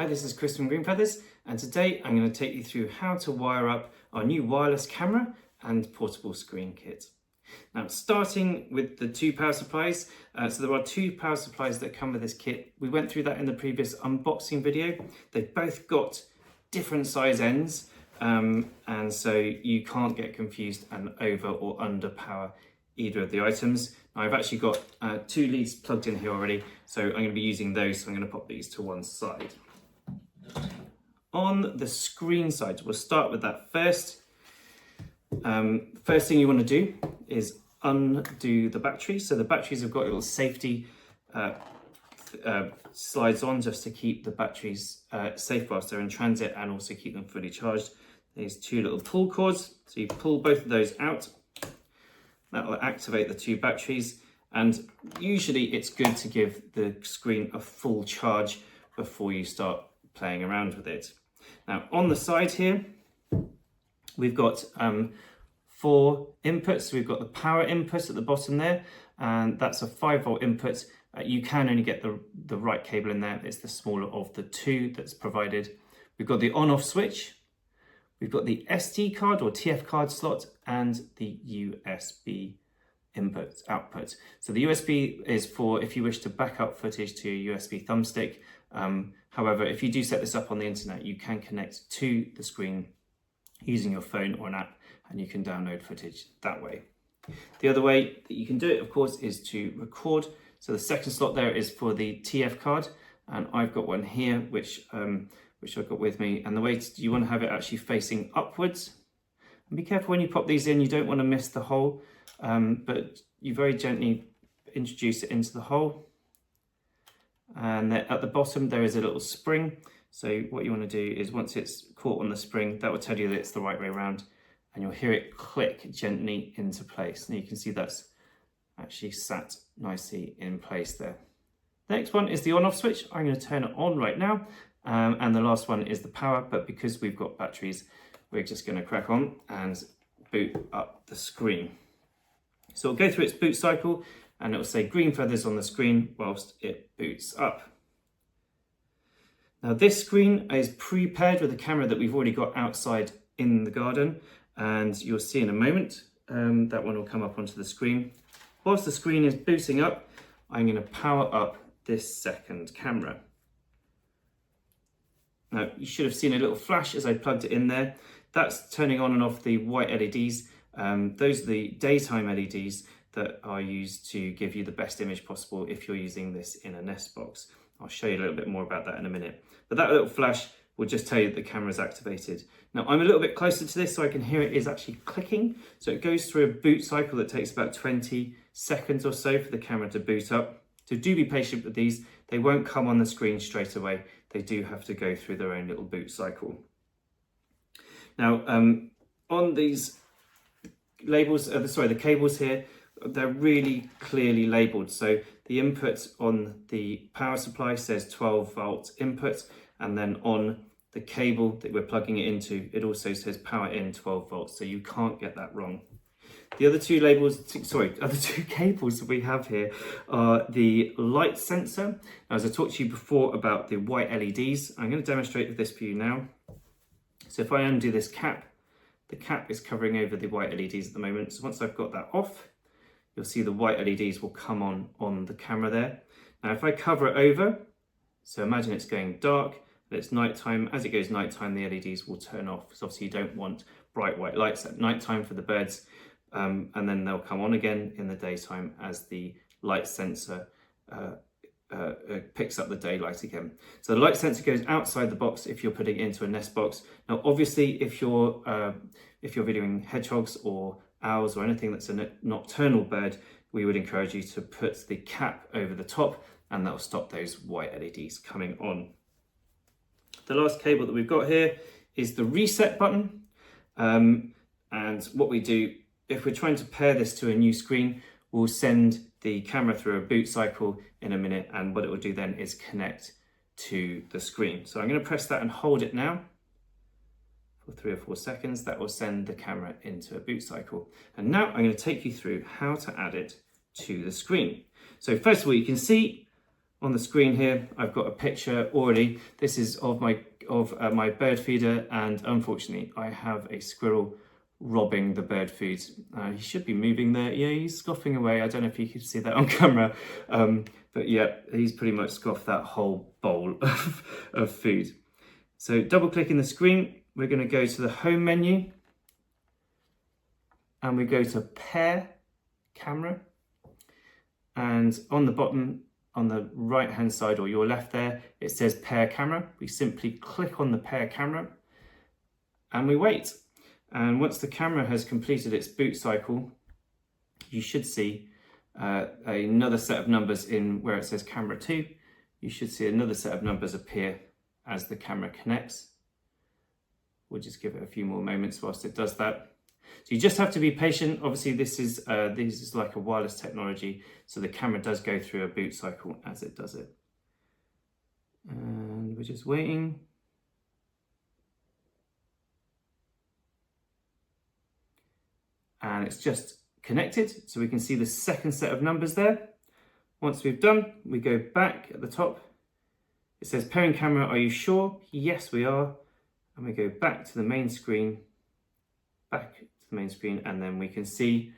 Hi, this is Chris from Green Feathers, and today I'm going to take you through how to wire up our new wireless camera and portable screen kit. Now, starting with the two power supplies. So there are two power supplies that come with this kit. We went through that in the previous unboxing video. They've both got different size ends, and so you can't get confused and over or under power either of the items. Now, I've actually got two leads plugged in here already, so I'm going to be using those, so I'm going to pop these to one side. On the screen side, we'll start with that first. First thing you want to do is undo the batteries. So the batteries have got little safety slides on just to keep the batteries safe whilst they're in transit and also keep them fully charged. There's two little pull cords, so you pull both of those out. That will activate the two batteries, and usually it's good to give the screen a full charge before you start playing around with it. Now, on the side here, we've got 4 inputs. We've got the power input at the bottom there, and that's a 5-volt input. You can only get the right cable in there. It's the smaller of the two that's provided. We've got the on-off switch. We've got the SD card or TF card slot and the USB output. So the USB is for if you wish to back up footage to your USB thumbstick. However, if you do set this up on the internet, you can connect to the screen using your phone or an app, and you can download footage that way. The other way that you can do it, of course, is to record. So the second slot there is for the TF card, and I've got one here, which I've got with me. And the way you want to have it actually facing upwards. And be careful when you pop these in, you don't want to miss the hole, but you very gently introduce it into the hole. And then at the bottom, there is a little spring. So what you want to do is once it's caught on the spring, that will tell you that it's the right way around, and you'll hear it click gently into place. And you can see that's actually sat nicely in place there. The next one is the on-off switch. I'm going to turn it on right now. And the last one is the power, but because we've got batteries, we're just going to crack on and boot up the screen. So it'll go through its boot cycle, and it will say Green Feathers on the screen whilst it boots up. Now, this screen is pre-paired with a camera that we've already got outside in the garden, and you'll see in a moment that one will come up onto the screen. Whilst the screen is booting up, I'm going to power up this second camera. Now, you should have seen a little flash as I plugged it in there. That's turning on and off the white LEDs. Those are the daytime LEDs that are used to give you the best image possible if you're using this in a Nest box. I'll show you a little bit more about that in a minute. But that little flash will just tell you that the camera's activated. Now, I'm a little bit closer to this so I can hear it is actually clicking. So it goes through a boot cycle that takes about 20 seconds or so for the camera to boot up. So do be patient with these. They won't come on the screen straight away. They do have to go through their own little boot cycle. Now, on these labels, the cables here, they're really clearly labeled. So the input on the power supply says 12-volt input, and then on the cable that we're plugging it into, it also says power in 12 volts. So you can't get that wrong. The other two cables that we have here are the light sensor. Now, as I talked to you before about the white LEDs, I'm going to demonstrate this for you now. So if I undo this cap, the cap is covering over the white LEDs at the moment. So once I've got that off, you'll see the white LEDs will come on the camera there. Now, if I cover it over, so imagine it's going dark, but it's nighttime. As it goes nighttime, the LEDs will turn off. So obviously you don't want bright white lights at nighttime for the birds. And then they'll come on again in the daytime as the light sensor picks up the daylight again. So the light sensor goes outside the box if you're putting it into a Nest box. Now, obviously, if you're videoing hedgehogs or owls or anything that's a nocturnal bird, we would encourage you to put the cap over the top, and that'll stop those white LEDs coming on. The last cable that we've got here is the reset button. And what we do, if we're trying to pair this to a new screen, we'll send the camera through a boot cycle in a minute, and what it will do then is connect to the screen. So I'm going to press that and hold it now for 3 or 4 seconds. That will send the camera into a boot cycle. And now I'm going to take you through how to add it to the screen. So first of all, you can see On the screen here, I've got a picture already. This is of my bird feeder, and unfortunately I have a squirrel robbing the bird food. He should be moving there. Yeah, he's scoffing away. I don't know if you can see that on camera, but yeah, he's pretty much scoffed that whole bowl of food. So double clicking the screen, we're going to go to the home menu and we go to pair camera, and on the bottom on the right hand side or your left there, it says pair camera. We simply click on the pair camera and we wait. And once the camera has completed its boot cycle, you should see another set of numbers in where it says camera 2. You should see another set of numbers appear as the camera connects. We'll just give it a few more moments whilst it does that. So you just have to be patient. Obviously this is like a wireless technology, so the camera does go through a boot cycle as it does it. And we're just waiting. And it's just connected, so we can see the second set of numbers there. Once we've done, we go back at the top. It says pairing camera, are you sure? Yes, we are. And we go back to the main screen, and then you can see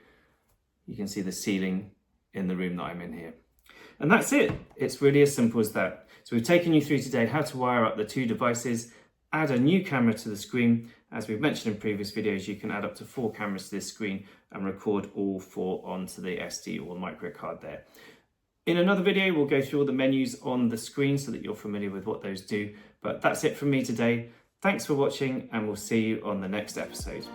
the ceiling in the room that I'm in here. And that's it. It's really as simple as that. So we've taken you through today how to wire up the two devices, add a new camera to the screen. As we've mentioned in previous videos, you can add up to 4 cameras to this screen and record all 4 onto the SD or micro card there. In another video, we'll go through all the menus on the screen so that you're familiar with what those do. But that's it from me today. Thanks for watching, and we'll see you on the next episode.